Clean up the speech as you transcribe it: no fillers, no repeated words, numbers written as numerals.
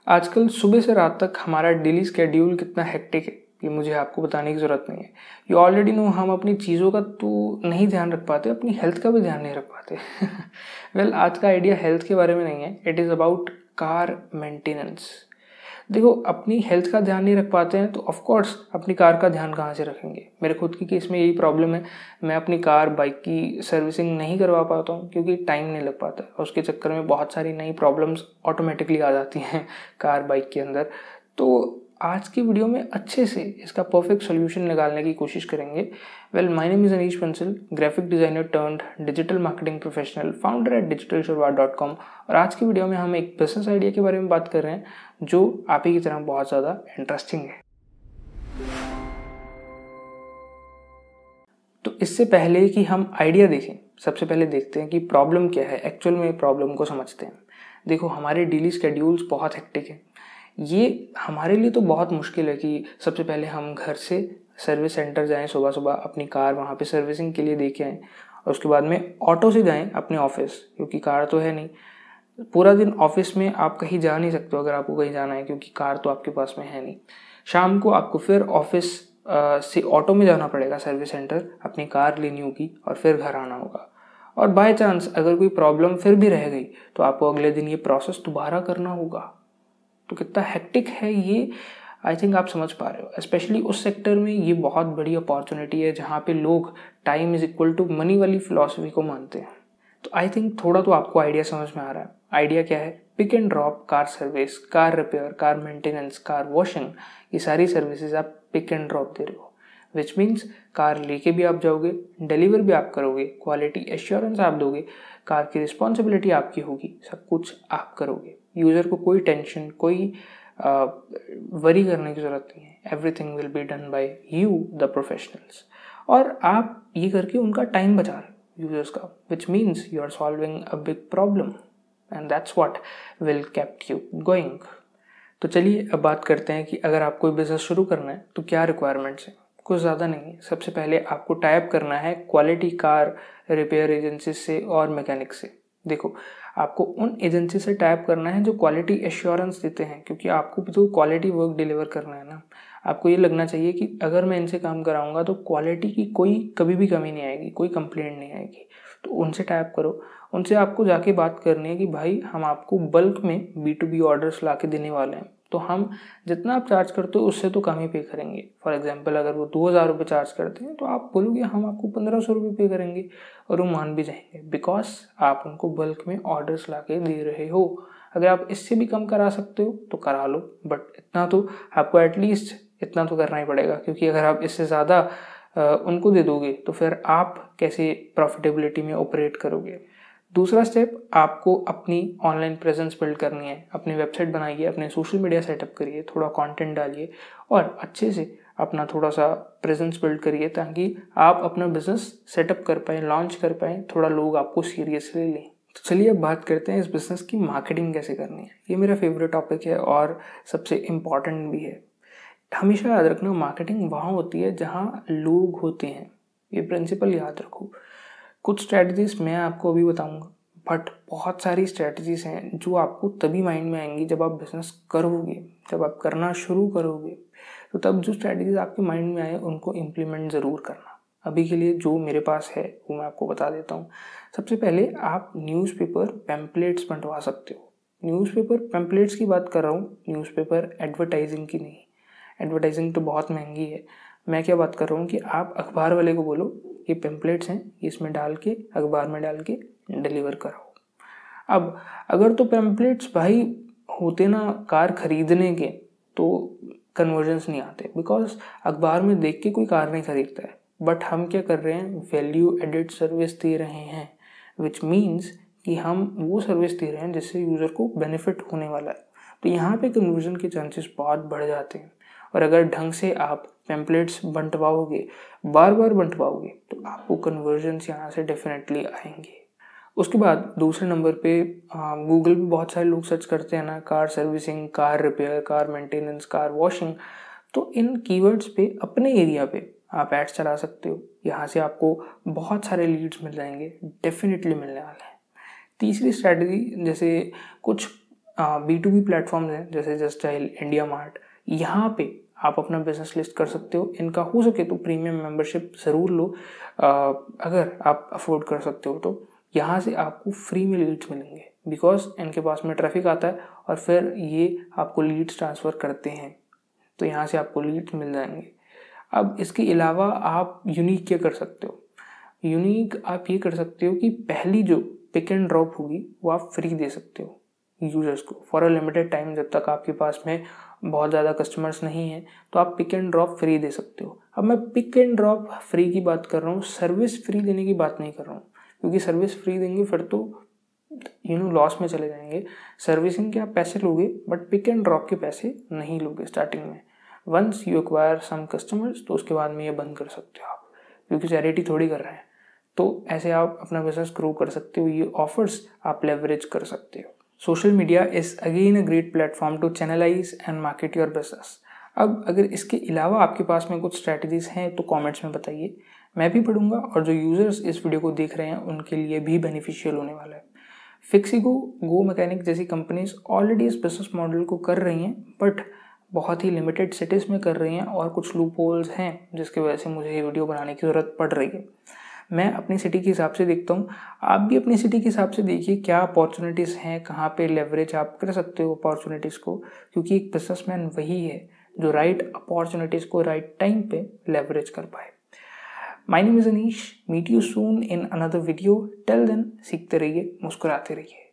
आजकल सुबह से रात तक हमारा डेली स्केड्यूल कितना हेक्टिक है ये मुझे आपको बताने की ज़रूरत नहीं है। यू ऑलरेडी नो हम अपनी चीज़ों का तो नहीं ध्यान रख पाते, अपनी हेल्थ का भी ध्यान नहीं रख पाते। वेल आज का आइडिया हेल्थ के बारे में नहीं है, it is about car maintenance. देखो, अपनी हेल्थ का ध्यान नहीं रख पाते हैं तो ऑफ कोर्स अपनी कार का ध्यान कहाँ से रखेंगे। मेरे खुद की केस में यही प्रॉब्लम है, मैं अपनी कार बाइक की सर्विसिंग नहीं करवा पाता हूँ क्योंकि टाइम नहीं लग पाता और उसके चक्कर में बहुत सारी नई प्रॉब्लम्स ऑटोमेटिकली आ जाती हैं कार बाइक के अंदर। तो आज की वीडियो में अच्छे से इसका परफेक्ट सोल्यूशन निकालने की कोशिश करेंगे। Well, my name is Anish Bansal, graphic designer turned digital marketing professional, founder at digitalshuruaat.com। और आज की वीडियो में हम एक बिजनेस आइडिया के बारे में बात कर रहे हैं जो आप ही की तरह बहुत ज़्यादा इंटरेस्टिंग है। तो इससे पहले कि हम आइडिया देखें, सबसे पहले देखते हैं कि प्रॉब्लम क्या है। एक्चुअल में प्रॉब्लम को समझते हैं। देखो, हमारे डेली स्केड्यूल्स बहुत हेक्टिक हैं। ये हमारे लिए तो बहुत मुश्किल है कि सबसे पहले हम घर से सर्विस सेंटर जाएं, सुबह सुबह अपनी कार वहाँ पे सर्विसिंग के लिए दे के आएँ और उसके बाद में ऑटो से जाएं अपने ऑफिस, क्योंकि कार तो है नहीं। पूरा दिन ऑफिस में आप कहीं जा नहीं सकते अगर आपको कहीं जाना है, क्योंकि कार तो आपके पास में है नहीं। शाम को आपको फिर ऑफिस से ऑटो में जाना पड़ेगा सर्विस सेंटर, अपनी कार लेनी होगी और फिर घर आना होगा। और बाय चांस अगर कोई प्रॉब्लम फिर भी रह गई तो आपको अगले दिन ये प्रोसेस दोबारा करना होगा। तो कितना हेक्टिक है ये, आई थिंक आप समझ पा रहे हो। स्पेशली उस सेक्टर में ये बहुत बड़ी अपॉर्चुनिटी है जहाँ पे लोग time is equal to money वाली फिलॉसफी को मानते हैं। तो आई थिंक थोड़ा तो आपको आइडिया समझ में आ रहा है। आइडिया क्या है? Pick and drop car service, car repair, car maintenance, car washing, ये सारी सर्विसेज आप पिक एंड ड्रॉप दे रहे हो। विच मीन्स कार लेके भी आप जाओगे, डिलीवर भी आप करोगे, क्वालिटी एश्योरेंस आप दोगे, कार की रिस्पॉन्सिबिलिटी आपकी होगी, सब कुछ आप करोगे। यूज़र को कोई टेंशन, कोई वरी करने की ज़रूरत नहीं है। Everything will be done by you the professionals. और आप ये करके उनका टाइम बचा रहे हो यूजर्स का, which means you are solving a big problem and that's what will kept you going. तो चलिए अब बात करते हैं कि अगर आपको बिजनेस शुरू करना है तो क्या रिक्वायरमेंट्स हैं। कुछ ज़्यादा नहीं है। सबसे पहले आपको टाइप करना है क्वालिटी कार रिपेयर एजेंसी से और मैकेनिक से। देखो, आपको उन एजेंसी से टाइप करना है जो क्वालिटी एश्योरेंस देते हैं, क्योंकि आपको भी तो क्वालिटी वर्क डिलीवर करना है ना। आपको ये लगना चाहिए कि अगर मैं इनसे काम कराऊंगा तो क्वालिटी की कोई कभी भी कमी नहीं आएगी, कोई कंप्लेंट नहीं आएगी। तो उनसे टाइप करो। उनसे आपको जाके बात करनी है कि भाई हम आपको बल्क में B2B ऑर्डर्स ला के देने वाले हैं, तो हम जितना आप चार्ज करते हो उससे तो कम ही पे करेंगे। फॉर एग्जांपल, अगर वो 2000 रुपये चार्ज करते हैं तो आप बोलोगे हम आपको 1500 रुपये पे करेंगे, और वो मान भी जाएंगे, बिकॉज आप उनको बल्क में ऑर्डर्स ला के दे रहे हो। अगर आप इससे भी कम करा सकते हो तो करा लो, बट इतना तो आपको एटलीस्ट इतना तो करना ही पड़ेगा, क्योंकि अगर आप इससे ज़्यादा उनको दे दोगे तो फिर आप कैसे प्रॉफिटेबिलिटी में ऑपरेट करोगे। दूसरा स्टेप, आपको अपनी ऑनलाइन प्रेजेंस बिल्ड करनी है। अपनी वेबसाइट बनाइए, अपने सोशल मीडिया सेटअप करिए, थोड़ा कंटेंट डालिए और अच्छे से अपना थोड़ा सा प्रेजेंस बिल्ड करिए, ताकि आप अपना बिजनेस सेटअप कर पाएँ, लॉन्च कर पाएँ, थोड़ा लोग आपको सीरियसली लें। तो चलिए अब बात करते हैं इस बिज़नेस की मार्केटिंग कैसे करनी है। ये मेरा फेवरेट टॉपिक है और सबसे इम्पॉर्टेंट भी है। हमेशा याद रखना, मार्केटिंग वहाँ होती है जहाँ लोग होते हैं। ये प्रिंसिपल याद रखो। कुछ स्ट्रैटेजीज मैं आपको अभी बताऊंगा, बट बहुत सारी स्ट्रैटेजीज हैं जो आपको तभी माइंड में आएंगी जब आप बिजनेस करोगे, जब आप करना शुरू करोगे। तो तब जो स्ट्रैटेजीज आपके माइंड में आए उनको इम्प्लीमेंट ज़रूर करना। अभी के लिए जो मेरे पास है वो मैं आपको बता देता हूँ। सबसे पहले आप न्यूज़पेपर पैम्पलेट्स बंटवा सकते हो। न्यूज़पेपर पैम्पलेट्स की बात कर रहा हूँ, न्यूज़पेपर एडवर्टाइजिंग की नहीं। एडवर्टाइजिंग तो बहुत महंगी है। मैं क्या बात कर रहा हूँ कि आप अखबार वाले को बोलो ये पैम्पलेट्स हैं, इसमें डाल के अखबार में डाल के डिलीवर कराओ। अब अगर तो पैम्पलेट्स भाई होते ना कार खरीदने के, तो कन्वर्जन्स नहीं आते, बिकॉज अखबार में देख के कोई कार नहीं खरीदता है। बट हम क्या कर रहे हैं, वैल्यू एडेड सर्विस दे रहे हैं, विच मीन्स कि हम वो सर्विस दे रहे हैं जिससे यूज़र को बेनिफिट होने वाला है। तो यहाँ पे कन्वर्जन के चांसेस बहुत बढ़ जाते हैं। और अगर ढंग से आप पैम्पलेट्स बंटवाओगे, बार बार बंटवाओगे, तो आपको कन्वर्जन्स यहाँ से डेफिनेटली आएंगे। उसके बाद दूसरे नंबर पे गूगल पे बहुत सारे लोग सर्च करते हैं ना, car servicing, car repair, car maintenance, car washing. तो इन कीवर्ड्स पे अपने एरिया पे आप एड्स चला सकते हो। यहाँ से आपको बहुत सारे लीड्स मिल जाएंगे, डेफिनेटली मिलने वाले हैं। तीसरी स्ट्रैटेजी, जैसे कुछ B2B प्लेटफॉर्म्स हैं जैसे जस्ट डायल, इंडिया मार्ट, यहाँ पे आप अपना बिजनेस लिस्ट कर सकते हो। इनका हो सके तो प्रीमियम मेंबरशिप ज़रूर लो, अगर आप अफोर्ड कर सकते हो तो। यहाँ से आपको फ्री में लीड्स मिलेंगे बिकॉज इनके पास में ट्रैफिक आता है और फिर ये आपको लीड्स ट्रांसफ़र करते हैं, तो यहाँ से आपको लीड्स मिल जाएंगे। अब इसके अलावा आप यूनिक क्या कर सकते हो? यूनिक आप ये कर सकते हो कि पहली जो पिक एंड ड्रॉप होगी वो आप फ्री दे सकते हो यूजर्स को फॉर अ लिमिटेड टाइम। जब तक आपके पास में बहुत ज़्यादा कस्टमर्स नहीं हैं तो आप पिक एंड ड्रॉप फ्री दे सकते हो। अब मैं पिक एंड ड्रॉप फ्री की बात कर रहा हूँ, सर्विस फ्री देने की बात नहीं कर रहा हूँ, क्योंकि सर्विस फ्री देंगे फिर तो लॉस में चले जाएंगे। सर्विसिंग के आप पैसे लोगे बट पिक एंड ड्रॉप के पैसे नहीं लोगे स्टार्टिंग में। Once you acquire some customers तो उसके बाद में ये बंद कर सकते हो आप, क्योंकि चैरिटी थोड़ी कर रहे हैं। तो ऐसे आप अपना बिजनेस ग्रो कर सकते हो, ये ऑफर्स आप लेवरेज कर सकते हो। Social media is again a great platform to channelize and market your business. अब अगर इसके अलावा आपके पास में कुछ स्ट्रैटेजीज हैं तो कमेंट्स में बताइए, मैं भी पढ़ूंगा और जो यूजर्स इस वीडियो को देख रहे हैं उनके लिए भी बेनिफिशियल होने वाला है। फिक्सिगो, गो मैकेनिक जैसी कंपनीज ऑलरेडी इस बिजनेस मॉडल को कर रही हैं, बट बहुत ही लिमिटेड सिटीज़ में कर रही हैं और कुछ लूप होल्स हैं जिसकी वजह से मुझे ये वीडियो बनाने की ज़रूरत पड़ रही है। मैं अपनी सिटी के हिसाब से देखता हूँ, आप भी अपनी सिटी के हिसाब से देखिए क्या अपॉर्चुनिटीज़ हैं, कहाँ पे लेवरेज आप कर सकते हो अपॉर्चुनिटीज़ को, क्योंकि एक बिजनेसमैन वही है जो राइट अपॉर्चुनिटीज़ को राइट टाइम पे लेवरेज कर पाए। My name is Anish, meet you soon in another video. Till then सीखते रहिए, मुस्कुराते रहिए।